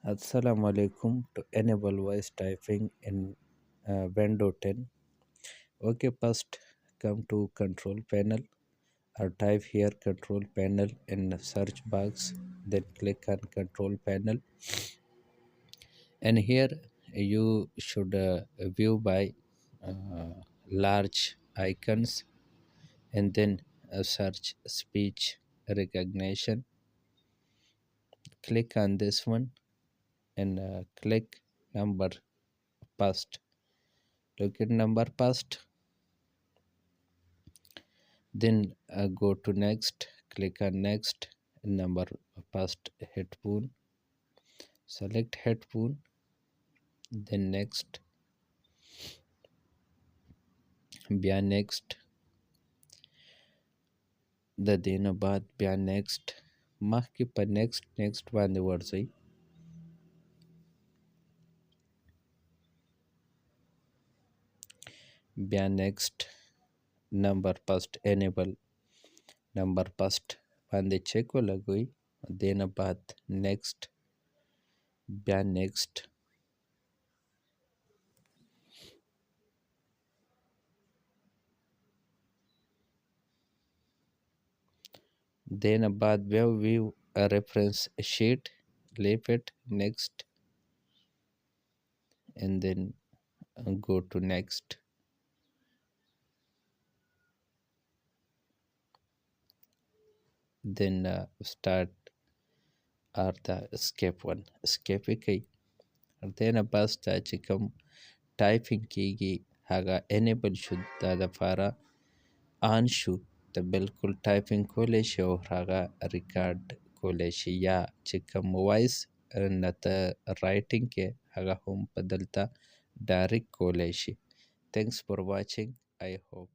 Assalamu alaikum to enable voice typing in Windows 10. Okay, first come to control panel or type here control panel in the search box. Then click on control panel, and here you should view by large icons, and then search speech recognition. Click on this one and click number past. Look at number past, then go to next, click on next, number past headphone, select headphone, then next, bya next, the दिन बाद bya next, माह के पर next बांधे word सही bya next, number past enable, number past बांधे check को लगोई दिन बाद next, bya next, then बाद view a reference sheet, leave it next, and then go to next, then start or the escape one, escape key, then bus ta chikam typing key haga enable should the fara on should the bilkul typing college or haga record college ya chikam voice nata writing ke haga home padalta direct college. Thanks for watching. I hope